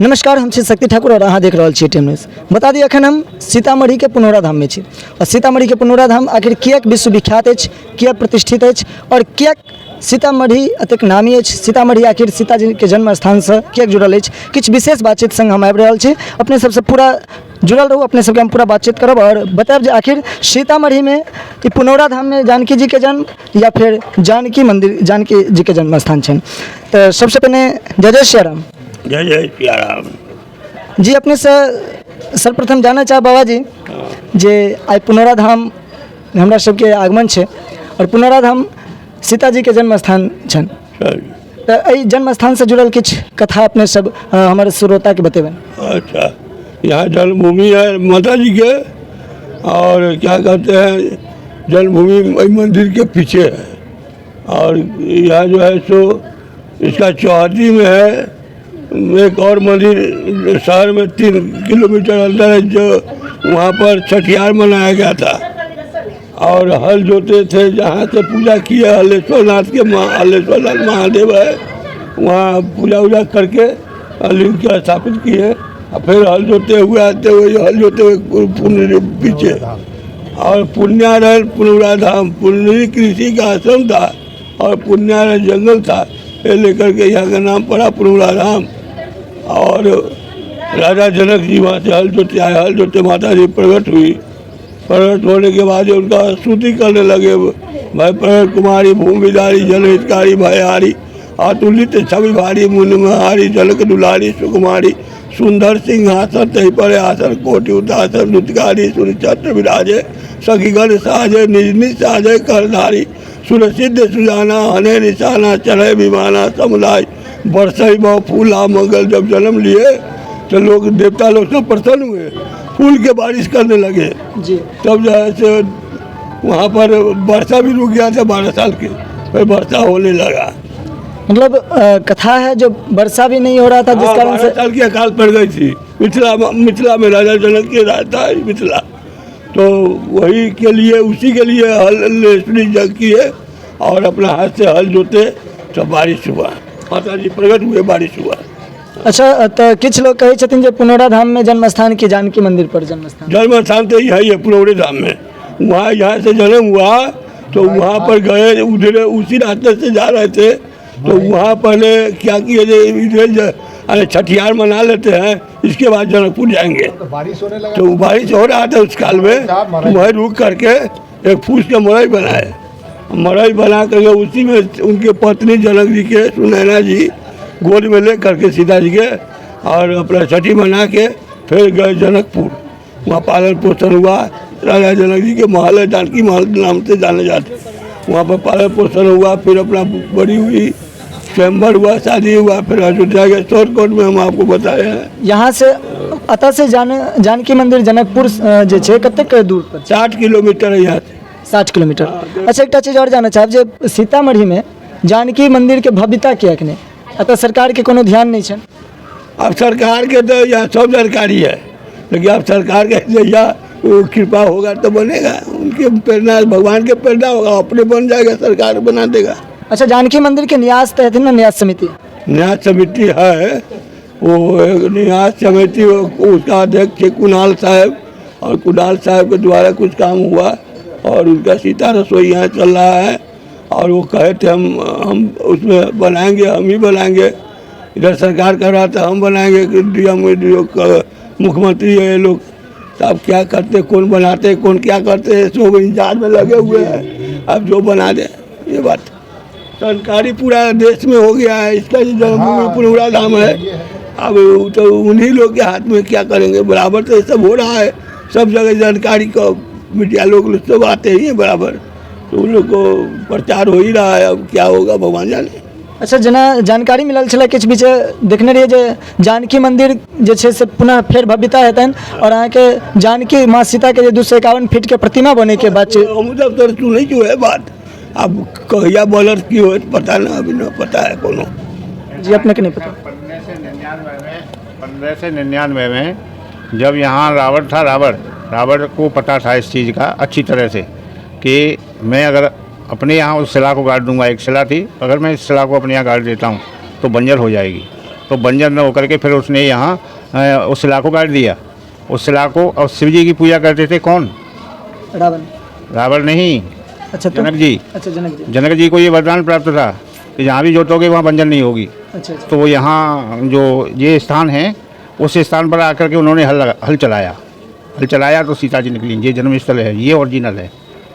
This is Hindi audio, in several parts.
नमस्कार, हम छी शक्ति ठाकुर और अहाँ देख रहल छी टीएम न्यूज़। बता दी अखन हम सीतामढ़ी के पुनौरा धाम में छी और सीतामढ़ी के पुनौरा धाम आखिर किएक विश्वविख्यात अछि, किएक प्रतिष्ठित अछि और किएक सीतामढ़ी अतेक नामी अछि। सीतामढ़ी आखिर सीताजी के जन्म स्थान से किएक जुड़ल अछि, किछु विशेष बातचीत संग हम आबि रहल छी। अपने सबसे पूरा जुड़ल रहू, अपने सबके हम पूरा बातचीत करब और बतायब जे आखिर सीतामढ़ी में ई पुनौरा धाम में जानकी जी के जन्म या फिर जानकी मंदिर जानकी जी के जन्म स्थान छनि। तो सबसे पहले जय जय श्री राम। जय जय सिया राम जी। अपने से सर्वप्रथम जानना चाहब बाबा जी जे आई पुनौरा धाम हमरा सबके आगमन है और पुनौरा धाम सीताजी के जन्म स्थान छन, तो एहि जन्म स्थान से जुड़ल किछ कथा अपने सब हमारे श्रोता के बतेबन। अच्छा, यहाँ जन्मभूमि है माता जी के और क्या कहते हैं जन्मभूमि मंदिर के पीछे है और यहाँ जो है सो इसका चौहद्दी में है एक और मंदिर शहर में 3 किलोमीटर अंदर है जो वहाँ पर छठियार मनाया गया था और हल जोते थे। जहाँ से पूजा किया हलेश्वरनाथ के हलेश्वरनाथ महादेव है, वहाँ पूजा वूजा करके लिंग के स्थापित किए और फिर हल जोते हुए आते हुए हल जोते हुए पुण्य पीछे और पुण्यारण्य पुनौरा धाम पुण्य कृषि का आश्रम था और पुण्यारण्य जंगल था, ये लेकर के यहाँ का नाम पड़ा पुनौरा धाम। और राजा जनक जी वहाँ से हल जोते आए, हल जोते माता जी प्रकट हुई। प्रकट होने के बाद उनका स्तुति करने लगे, भाई प्रकट कुमारी भूमिधारी जनहितकारी भयहारी अतुलित छवि भारी मुनमहारी जनक दुलारी सुकुमारी सुंदर सिंहासन तही पर आसन कोटि उदासन दुतकारी सुरचत्र विराजे सखीगण साजे निज निज साजे करधारी सुरसिद्ध सुजाना हने निशाना चढ़े विमाना समुदाय बरसई बहु फूला मंगल। जब जन्म लिए तो लोग देवता लोग सब प्रसन्न हुए, फूल के बारिश करने लगे जी। तब जैसे वहाँ पर वर्षा भी रुक गया था 12 साल के, फिर वर्षा होने लगा। मतलब कथा है जो वर्षा भी नहीं हो रहा था जिस कारण से 12 साल की अकाल पड़ गई थी। मिथिला में राजा जनक के राज था मिथिला, तो वही के लिए उसी के लिए हल जग किए और अपना हाथ से हल जोते तो बारिश हुआ, माता जी प्रकट हुए, बारिश हुआ। अच्छा, तो कुछ लोग कहे छथिन जे पुनौरा धाम में जन्म स्थान की जानकी मंदिर पर जन्म स्थान तो यही है पुनौरे धाम में। वहाँ यहाँ से जन्म हुआ तो वहाँ पर गए, उधर उसी रास्ते से जा रहे थे तो वहाँ पहले क्या किए इधर छठियार मना लेते हैं, इसके बाद जनकपुर जाएंगे। तो बारिश हो रहा था उस काल में, तो वहीं रुक करके एक फूस के मड़ई बनाए, मड़ई बना करके उसी में उनके पत्नी जनक जी के सुनैना जी गोद में ले करके सीता जी के और अपना छठी मना के फिर गए जनकपुर। वहाँ पालन पोषण हुआ, राजा जनक जी के महल है, जानकी महल के नाम से जाने जाते, वहाँ पर पालन पोषण हुआ। फिर अपना बड़ी हुई स्वयंवर हुआ, शादी हुआ, फिर अयोध्या के शॉर्टकट में हम आपको बताए हैं। यहाँ से अतः से जानकी मंदिर जनकपुर जे छे कतेक दूर पर? 60 किलोमीटर है यहाँ से। 60 किलोमीटर। अच्छा, एक चीज और जानना चाहब जे सीतामढ़ी में जानकी मंदिर के भव्यता किएक नहीं, अतः सरकार के कोनो ध्यान नहीं छन? अब सरकार के तो यह सब जानकारी है, लेकिन अब सरकार के जैसा कृपा होगा तो बनेगा, उनके प्रेरणा भगवान के प्रेरणा होगा, अपने बन जाएगा, सरकार बना देगा। अच्छा, जानकी मंदिर के न्यास तहत ना न्यास समिति है, वो न्यास समिति उसका अध्यक्ष कुणाल साहब और कुणाल साहब के द्वारा कुछ काम हुआ और उनका सीता रसोई यहाँ चल रहा है और वो कहे थे हम उसमें बनाएंगे, हम ही बनाएंगे। इधर सरकार कर रहा था हम बनाएंगे, मुख्यमंत्री है ये लोग, तो अब क्या करते, कौन बनाते कौन क्या करते हैं, सब इंतजार में लगे हुए हैं। अब जो बना दे, ये बात सरकारी पूरा देश में हो गया है, इसका जो जन्मभूमि पुनौरा धाम है, अब तो उन्हीं लोग के हाथ में क्या करेंगे। बराबर तो ये सब हो रहा है, सब जगह जानकारी को मीडिया लोग सब आते ही हैं बराबर, तो उन लोग को प्रचार हो ही रहा है, अब क्या होगा भगवान जाने। अच्छा, जना जानकारी मिलल छला किछ बीच देखने रहिए जे जानकी मंदिर जे छे से पुनः फेर भव्यता हेतन और अहाँ के जानकी माँ सीता के 251 फीट के प्रतिमा बने के बाद हम सब तो सुने जो है बात, अब कहिया बॉलर की हो पता ना, अभी ना पता है कोनो जी, अपने के नहीं पता। 15 से 99 में जब यहाँ रावण था, रावण को पता था इस चीज़ का अच्छी तरह से कि मैं अगर अपने यहाँ उस शिला को गाड़ दूंगा, एक शिला थी, अगर मैं इस शिला को अपने यहाँ गाड़ देता हूँ तो बंजर हो जाएगी, तो बंजर न होकर के फिर उसने यहाँ उस शिला को काट दिया। उस शिला को, और शिव जी की पूजा करते थे कौन? रावण। रावण नहीं, अच्छा तो जनक जी। अच्छा जनक जी। जनक जी को ये वरदान प्राप्त था कि जहाँ भी जोतोगे वहाँ बंजर नहीं होगी। अच्छा अच्छा। तो वो यहाँ जो ये स्थान है, उस स्थान पर आकर के उन्होंने हल चलाया तो सीता जी निकली। ये जन्म स्थल है, ये ओरिजिनल है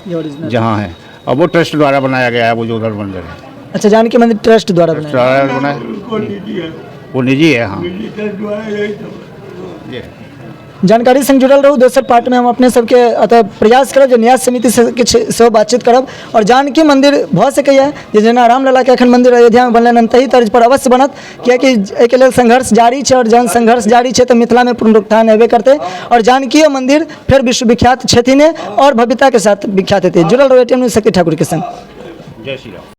ये ओरिजिनल। जहाँ है। और वो ट्रस्ट द्वारा बनाया गया है, वो जो उधर मंदिर है अच्छा, जानकी मंदिर ट्रस्ट द्वारा बनाया। द्वारा बनाया, वो निजी है। हाँ, जानकारी संग जुड़ल रहू। दोसर पार्ट में हम अपने सबके अतः प्रयास करब जे न्यास समिति से किछु सेहो बातचीत करब। और जानकी मंदिर भऽ सकैए जे जेना रामलला के एखन मंदिर अयोध्या में बनलनि हन, तही तर्ज पर अवश्य बनत, कियाकि एहिके लेल संघर्ष जारी छै। और जहन संघर्ष जारी छै तऽ मिथिला में पुनरुत्थान हेबे करतै। और जानकीय मंदिर फिर विश्वविख्यात छथिन और भव्यता के साथ विख्यात हेतै। जुड़ल रहू एटीएम न्यूज़ शक्ति ठाकुर के संग। जय श्री राम।